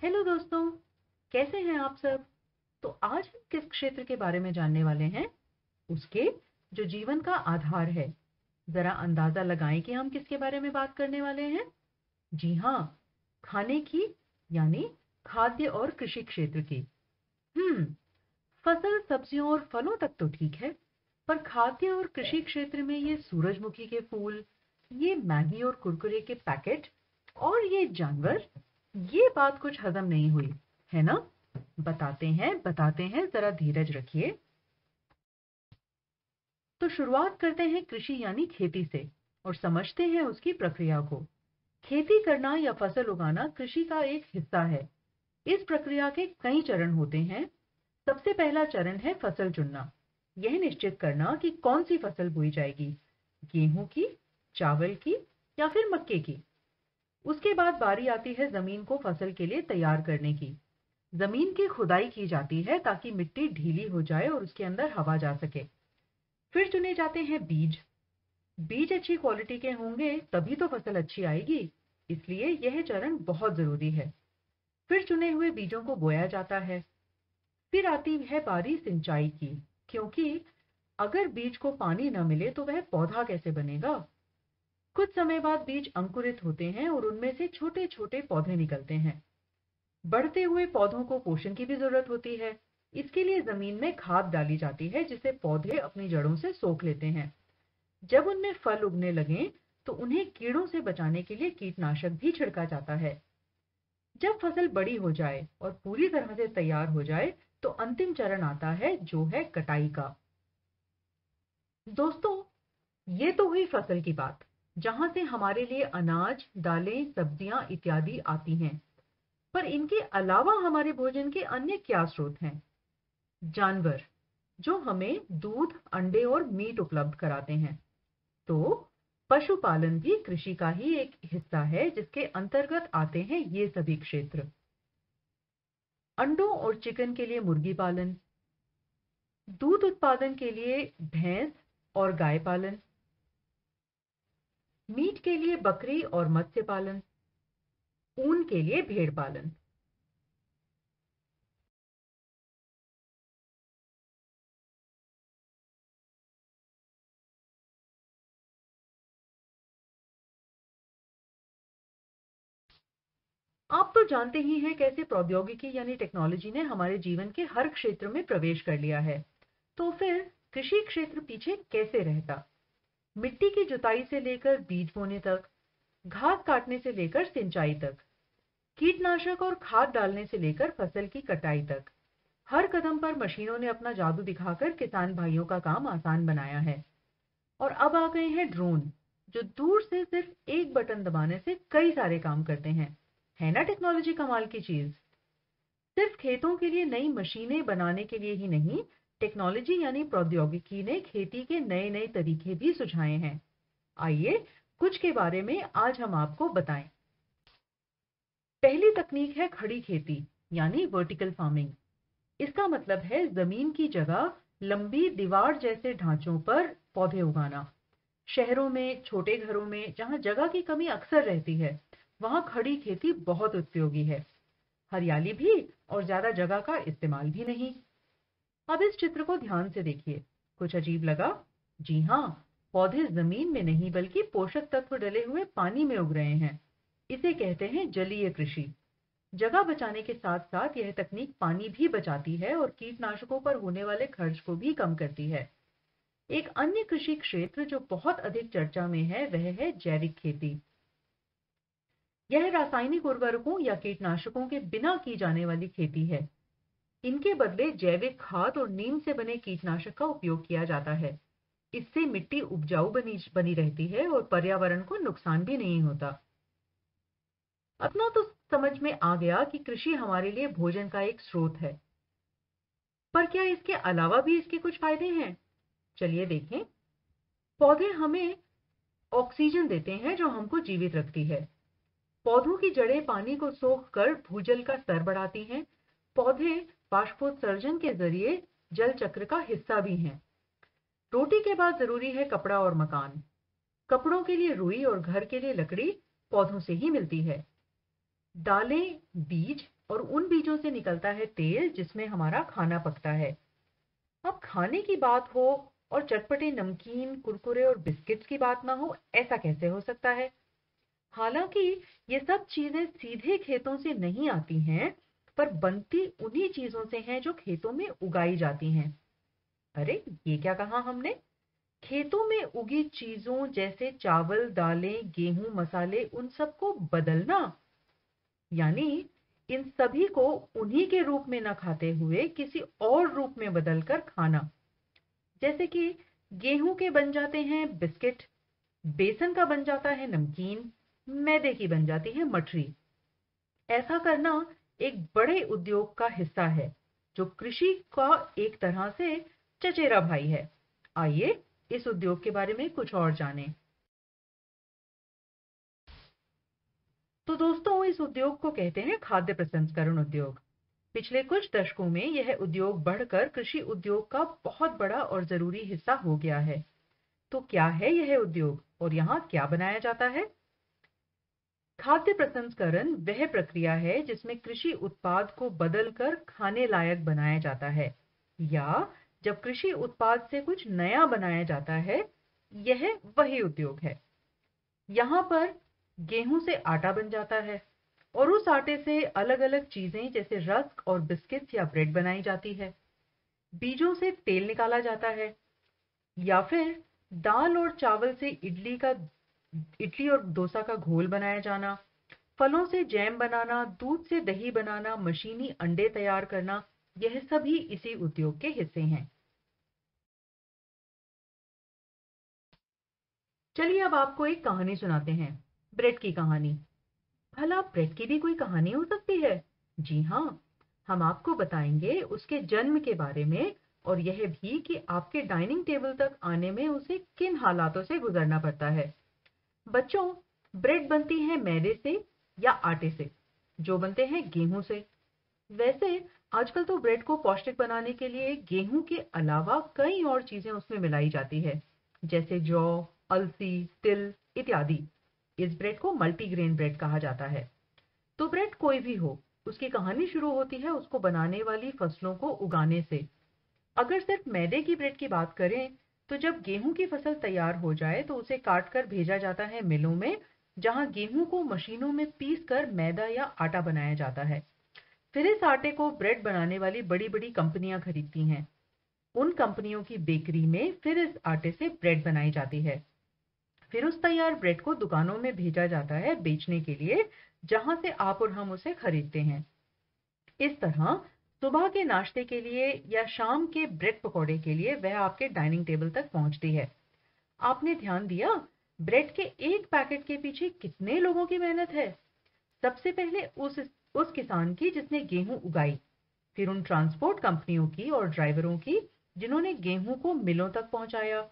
Hello दोस्तों, कैसे हैं आप सब। तो आज हम किस क्षेत्र के बारे में जानने वाले हैं? उसके जो जीवन का आधार है। जरा अंदाजा लगाएं कि हम किसके बारे में बात करने वाले हैं। जी हाँ, खाने की, यानी खाद्य और कृषि क्षेत्र की। हम्म फसल, सब्जियों और फलों तक तो ठीक है, पर खाद्य और कृषि क्षेत्र में ये सूरजमुखी के फूल, ये मैगी और कुरकुरे के पैकेट और ये जानवर, ये बात कुछ हजम नहीं हुई, है ना? बताते हैं, जरा धीरज रखिए। तो शुरुआत करते हैं कृषि यानी खेती से और समझते हैं उसकी प्रक्रिया को। खेती करना या फसल उगाना कृषि का एक हिस्सा है। इस प्रक्रिया के कई चरण होते हैं। सबसे पहला चरण है फसल चुनना। यह निश्चित करना कि कौन सी फसल बोई जाएगी, गेहूं की, चावल की या फिर मक्के की। उसके बाद बारी आती है जमीन को फसल के लिए तैयार करने की। जमीन की खुदाई की जाती है ताकि मिट्टी ढीली हो जाए और उसके अंदर हवा जा सके। फिर चुने जाते हैं बीज। बीज अच्छी क्वालिटी के होंगे तभी तो फसल अच्छी आएगी, इसलिए यह चरण बहुत जरूरी है। फिर चुने हुए बीजों को बोया जाता है। फिर आती है बारी सिंचाई की, क्योंकि अगर बीज को पानी न मिले तो वह पौधा कैसे बनेगा। कुछ समय बाद बीज अंकुरित होते हैं और उनमें से छोटे छोटे पौधे निकलते हैं। बढ़ते हुए पौधों को पोषण की भी जरूरत होती है। इसके लिए जमीन में खाद डाली जाती है जिसे पौधे अपनी जड़ों से सोख लेते हैं। जब उनमें फल उगने लगें तो उन्हें कीड़ों से बचाने के लिए कीटनाशक भी छिड़का जाता है। जब फसल बड़ी हो जाए और पूरी तरह से तैयार हो जाए तो अंतिम चरण आता है जो है कटाई का। दोस्तों, ये तो हुई फसल की बात, जहां से हमारे लिए अनाज, दालें, सब्जियां इत्यादि आती हैं। पर इनके अलावा हमारे भोजन के अन्य क्या स्रोत हैं? जानवर, जो हमें दूध, अंडे और मीट उपलब्ध कराते हैं। तो पशुपालन भी कृषि का ही एक हिस्सा है जिसके अंतर्गत आते हैं ये सभी क्षेत्र। अंडों और चिकन के लिए मुर्गी पालन, दूध उत्पादन के लिए भैंस और गाय पालन, मीट के लिए बकरी और मत्स्य पालन, ऊन के लिए भेड़ पालन। आप तो जानते ही हैं कैसे प्रौद्योगिकी यानी टेक्नोलॉजी ने हमारे जीवन के हर क्षेत्र में प्रवेश कर लिया है। तो फिर कृषि क्षेत्र पीछे कैसे रहता? मिट्टी की जुताई से लेकर बीज बोने तक, घास काटने से लेकर सिंचाई तक, कीटनाशक और खाद डालने से लेकर फसल की कटाई तक, हर कदम पर मशीनों ने अपना जादू दिखाकर किसान भाइयों का काम आसान बनाया है। और अब आ गए हैं ड्रोन, जो दूर से सिर्फ एक बटन दबाने से कई सारे काम करते हैं। है ना टेक्नोलॉजी कमाल की चीज? सिर्फ खेतों के लिए नई मशीनें बनाने के लिए ही नहीं, टेक्नोलॉजी यानी प्रौद्योगिकी ने खेती के नए नए तरीके भी सुझाए हैं। आइए कुछ के बारे में आज हम आपको बताएं। पहली तकनीक है खड़ी खेती, यानी वर्टिकल फार्मिंग। इसका मतलब है जमीन की जगह लंबी दीवार जैसे ढांचों पर पौधे उगाना। शहरों में, छोटे घरों में जहां जगह की कमी अक्सर रहती है, वहां खड़ी खेती बहुत उपयोगी है। हरियाली भी और ज्यादा जगह का इस्तेमाल भी नहीं। अब इस चित्र को ध्यान से देखिए। कुछ अजीब लगा? जी हाँ, पौधे जमीन में नहीं बल्कि पोषक तत्व डले हुए पानी में उग रहे हैं। इसे कहते हैं जलीय कृषि। जगह बचाने के साथ साथ यह तकनीक पानी भी बचाती है और कीटनाशकों पर होने वाले खर्च को भी कम करती है। एक अन्य कृषि क्षेत्र जो बहुत अधिक चर्चा में है वह है जैविक खेती। यह रासायनिक उर्वरकों या कीटनाशकों के बिना की जाने वाली खेती है। इनके बदले जैविक खाद और नीम से बने कीटनाशक का उपयोग किया जाता है। इससे मिट्टी उपजाऊ बनी बनी रहती है और पर्यावरण को नुकसान भी नहीं होता। अपना तो समझ में आ गया कि कृषि हमारे लिए भोजन का एक स्रोत है, पर क्या इसके अलावा भी इसके कुछ फायदे हैं? चलिए देखें। पौधे हमें ऑक्सीजन देते हैं जो हमको जीवित रखती है। पौधों की जड़ें पानी को सोख कर भूजल का स्तर बढ़ाती हैं। पौधे बाष्पोत्सर्जन के जरिए जल चक्र का हिस्सा भी हैं। रोटी के बाद जरूरी है कपड़ा और मकान। कपड़ों के लिए रुई और घर के लिए लकड़ी पौधों से ही मिलती है। दालें, बीज और उन बीजों से निकलता है तेल जिसमें हमारा खाना पकता है। अब खाने की बात हो और चटपटे नमकीन, कुरकुरे और बिस्किट्स की बात ना हो, ऐसा कैसे हो सकता है? हालांकि ये सब चीजें सीधे खेतों से नहीं आती हैं, पर बनती उन्हीं चीजों से हैं जो खेतों में उगाई जाती हैं। अरे, ये क्या कहा हमने? खेतों में उगी चीजों जैसे चावल, दालें, गेहूं, मसाले, उन सबको बदलना, यानी इन सभी को उन्हीं के रूप में न खाते हुए किसी और रूप में बदलकर खाना। जैसे कि गेहूं के बन जाते हैं बिस्किट, बेसन का बन जाता है नमकीन, मैदे की बन जाती है मठरी। ऐसा करना एक बड़े उद्योग का हिस्सा है जो कृषि का एक तरह से चचेरा भाई है। आइए इस उद्योग के बारे में कुछ और जानें। तो दोस्तों, इस उद्योग को कहते हैं खाद्य प्रसंस्करण उद्योग। पिछले कुछ दशकों में यह उद्योग बढ़कर कृषि उद्योग का बहुत बड़ा और जरूरी हिस्सा हो गया है। तो क्या है यह उद्योग और यहाँ क्या बनाया जाता है? खाद्य प्रसंस्करण वह प्रक्रिया है जिसमें कृषि उत्पाद को बदलकर खाने लायक बनाया जाता है, या जब कृषि उत्पाद से कुछ नया बनाया जाता है, यह वही उद्योग है। यहाँ पर गेहूं से आटा बन जाता है और उस आटे से अलग-अलग चीजें जैसे रस्क और बिस्किट्स या ब्रेड बनाई जाती है। बीजों से तेल निकाला जाता है, या फिर दाल और चावल से इडली और डोसा का घोल बनाया जाना, फलों से जैम बनाना, दूध से दही बनाना, मशीनी अंडे तैयार करना, यह सभी इसी उद्योग के हिस्से हैं। चलिए अब आपको एक कहानी सुनाते हैं, ब्रेड की कहानी। भला ब्रेड की भी कोई कहानी हो सकती है? जी हाँ, हम आपको बताएंगे उसके जन्म के बारे में, और यह भी कि आपके डाइनिंग टेबल तक आने में उसे किन हालातों से गुजरना पड़ता है। बच्चों, ब्रेड बनती है मैदे से या आटे से, जो बनते हैं गेहूं से। वैसे आजकल तो ब्रेड को पौष्टिक बनाने के लिए गेहूं के अलावा कई और चीजें उसमें मिलाई जाती है, जैसे जौ, अलसी, तिल इत्यादि। इस ब्रेड को मल्टीग्रेन ब्रेड कहा जाता है। तो ब्रेड कोई भी हो, उसकी कहानी शुरू होती है उसको बनाने वाली फसलों को उगाने से। अगर सिर्फ मैदे की ब्रेड की बात करें, तो जब गेहूं की फसल तैयार हो जाए तो उसे काट कर भेजा जाता है मिलों में, जहां गेहूं को मशीनों में पीस कर मैदा या आटा बनाया जाता है। फिर इस आटे को ब्रेड बनाने वाली बड़ी बड़ी कंपनियां खरीदती हैं। उन कंपनियों की बेकरी में फिर इस आटे से ब्रेड बनाई जाती है। फिर उस तैयार ब्रेड को दुकानों में भेजा जाता है बेचने के लिए, जहां से आप और हम उसे खरीदते हैं। इस तरह सुबह के नाश्ते के लिए या शाम के ब्रेड पकौड़े के लिए वह आपके डाइनिंग टेबल तक पहुंचती है। आपने ध्यान दिया ब्रेड के एक पैकेट के पीछे कितने लोगों की मेहनत है? सबसे पहले उस किसान की जिसने गेहूं उगाई, फिर उन ट्रांसपोर्ट कंपनियों की और ड्राइवरों की जिन्होंने गेहूं को मिलों तक पहुंचाया,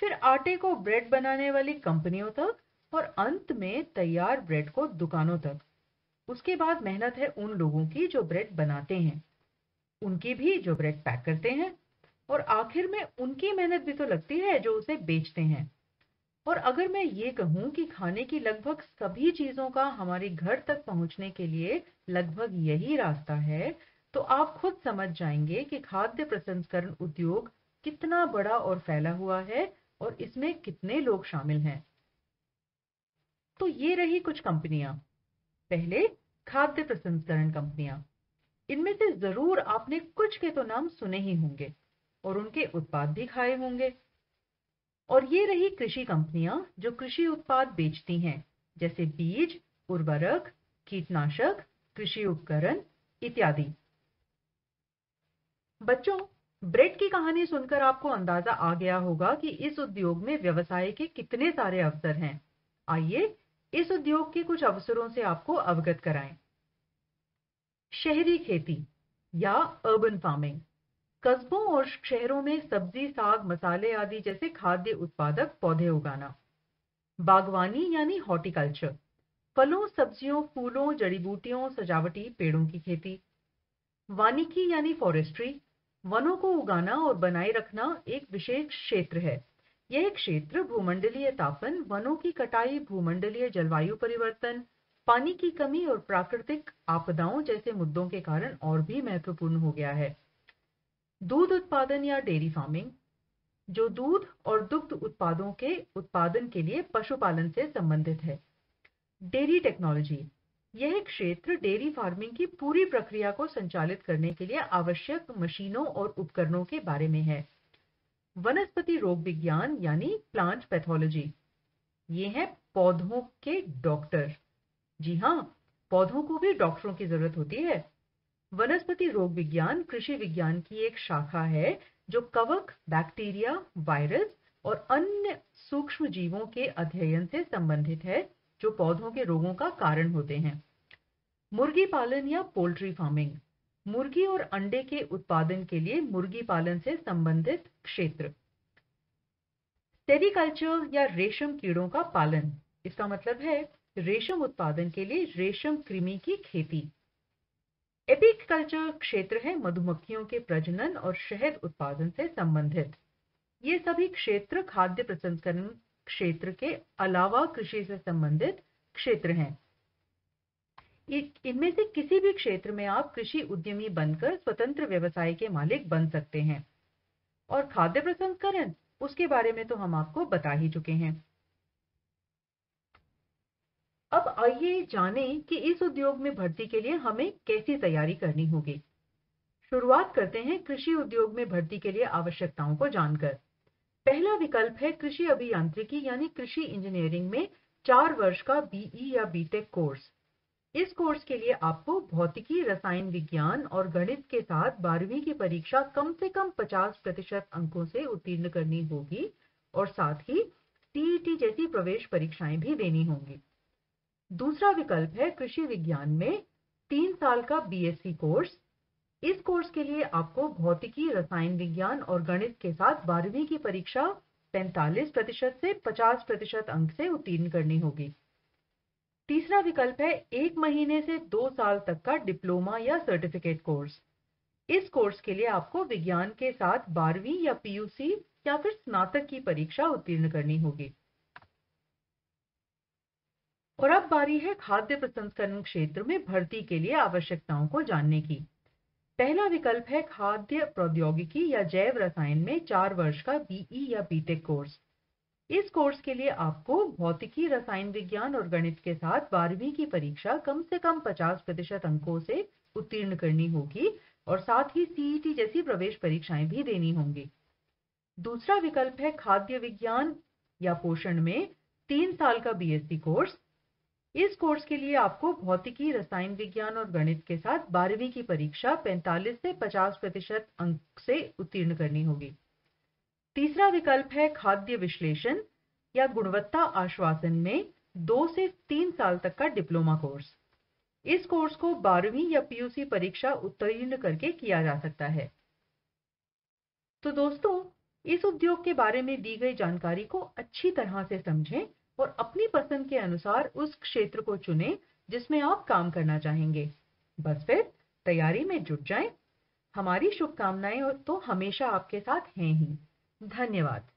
फिर आटे को ब्रेड बनाने वाली कंपनियों तक, और अंत में तैयार ब्रेड को दुकानों तक। उसके बाद मेहनत है उन लोगों की जो ब्रेड बनाते हैं, उनकी भी जो ब्रेड पैक करते हैं, और आखिर में उनकी मेहनत भी तो लगती है जो उसे बेचते हैं। और अगर मैं ये कहूं कि खाने की लगभग सभी चीजों का हमारे घर तक पहुंचने के लिए लगभग यही रास्ता है, तो आप खुद समझ जाएंगे कि खाद्य प्रसंस्करण उद्योग कितना बड़ा और फैला हुआ है और इसमें कितने लोग शामिल हैं। तो ये रही कुछ कंपनियां। पहले, खाद्य प्रसंस्करण कंपनियां। इनमें से जरूर आपने कुछ के तो नाम सुने ही होंगे और उनके उत्पाद भी खाए होंगे। और ये रही कृषि कंपनियां जो कृषि उत्पाद बेचती हैं, जैसे बीज, उर्वरक, कीटनाशक, कृषि उपकरण इत्यादि। बच्चों, ब्रेड की कहानी सुनकर आपको अंदाजा आ गया होगा कि इस उद्योग में व्यवसाय के कितने सारे अवसर हैं। आइए इस उद्योग के कुछ अवसरों से आपको अवगत कराएं। शहरी खेती या अर्बन फार्मिंग, कस्बों और शहरों में सब्जी, साग, मसाले आदि जैसे खाद्य उत्पादक पौधे उगाना। बागवानी यानी हॉर्टिकल्चर, फलों, सब्जियों, फूलों, जड़ी बूटियों, सजावटी पेड़ों की खेती। वानिकी यानी फॉरेस्ट्री, वनों को उगाना और बनाए रखना एक विशेष क्षेत्र है। यह क्षेत्र भूमंडलीय तापन, वनों की कटाई, भूमंडलीय जलवायु परिवर्तन, पानी की कमी और प्राकृतिक आपदाओं जैसे मुद्दों के कारण और भी महत्वपूर्ण हो गया है। दूध उत्पादन या डेयरी फार्मिंग, जो दूध और दुग्ध उत्पादों के उत्पादन के लिए पशुपालन से संबंधित है। डेयरी टेक्नोलॉजी, यह क्षेत्र डेयरी फार्मिंग की पूरी प्रक्रिया को संचालित करने के लिए आवश्यक मशीनों और उपकरणों के बारे में है। वनस्पति रोग विज्ञान यानी प्लांट पैथोलॉजी, ये हैं पौधों के डॉक्टर। जी हाँ, पौधों को भी डॉक्टरों की जरूरत होती है। वनस्पति रोग विज्ञान कृषि विज्ञान की एक शाखा है जो कवक, बैक्टीरिया, वायरस और अन्य सूक्ष्म जीवों के अध्ययन से संबंधित है जो पौधों के रोगों का कारण होते हैं। मुर्गी पालन या पोल्ट्री फार्मिंग, मुर्गी और अंडे के उत्पादन के लिए मुर्गी पालन से संबंधित क्षेत्र। सेरीकल्चर या रेशम कीड़ों का पालन, इसका मतलब है रेशम उत्पादन के लिए रेशम कृमि की खेती। एपीकल्चर क्षेत्र है मधुमक्खियों के प्रजनन और शहद उत्पादन से संबंधित। ये सभी क्षेत्र खाद्य प्रसंस्करण क्षेत्र के अलावा कृषि से संबंधित क्षेत्र हैं। इनमें से किसी भी क्षेत्र में आप कृषि उद्यमी बनकर स्वतंत्र व्यवसाय के मालिक बन सकते हैं। और खाद्य प्रसंस्करण, उसके बारे में तो हम आपको बता ही चुके हैं। अब आइए जानें कि इस उद्योग में भर्ती के लिए हमें कैसी तैयारी करनी होगी। शुरुआत करते हैं कृषि उद्योग में भर्ती के लिए आवश्यकताओं को जानकर। पहला विकल्प है कृषि अभियांत्रिकी यानी कृषि इंजीनियरिंग में 4 वर्ष का बीई या बीटेक कोर्स। इस कोर्स के लिए आपको भौतिकी, रसायन विज्ञान और गणित के साथ 12वीं की परीक्षा कम से कम 50% अंकों से उत्तीर्ण करनी होगी और साथ ही सीईटी जैसी प्रवेश परीक्षाएं भी देनी होंगी। दूसरा विकल्प है कृषि विज्ञान में 3 साल का बीएससी कोर्स। इस कोर्स के लिए आपको भौतिकी, रसायन विज्ञान और गणित के साथ 12वीं की परीक्षा 45% से 50% अंक से उत्तीर्ण करनी होगी। तीसरा विकल्प है 1 महीने से 2 साल तक का डिप्लोमा या सर्टिफिकेट कोर्स। इस कोर्स के लिए आपको विज्ञान के साथ 12वीं या पीयूसी या फिर स्नातक की परीक्षा उत्तीर्ण करनी होगी। और अब बारी है खाद्य प्रसंस्करण क्षेत्र में भर्ती के लिए आवश्यकताओं को जानने की। पहला विकल्प है खाद्य प्रौद्योगिकी या जैव रसायन में 4 वर्ष का बीई या बीटेक कोर्स। इस कोर्स के लिए आपको भौतिकी, रसायन विज्ञान और गणित के साथ 12वीं की परीक्षा कम से कम 50% अंकों से उत्तीर्ण करनी होगी और साथ ही सीईटी जैसी प्रवेश परीक्षाएं भी देनी होंगी। दूसरा विकल्प है खाद्य विज्ञान या पोषण में 3 साल का बीएससी कोर्स। इस कोर्स के लिए आपको भौतिकी, रसायन विज्ञान और गणित के साथ 12वीं की परीक्षा 45 से 50% अंक से उत्तीर्ण करनी होगी। तीसरा विकल्प है खाद्य विश्लेषण या गुणवत्ता आश्वासन में 2 से 3 साल तक का डिप्लोमा कोर्स। इस कोर्स को 12वीं या पीयूसी परीक्षा उत्तीर्ण करके किया जा सकता है। तो दोस्तों, इस उद्योग के बारे में दी गई जानकारी को अच्छी तरह से समझें और अपनी पसंद के अनुसार उस क्षेत्र को चुनें जिसमें आप काम करना चाहेंगे। बस फिर तैयारी में जुट जाएं। हमारी शुभकामनाएं तो हमेशा आपके साथ हैं ही। धन्यवाद।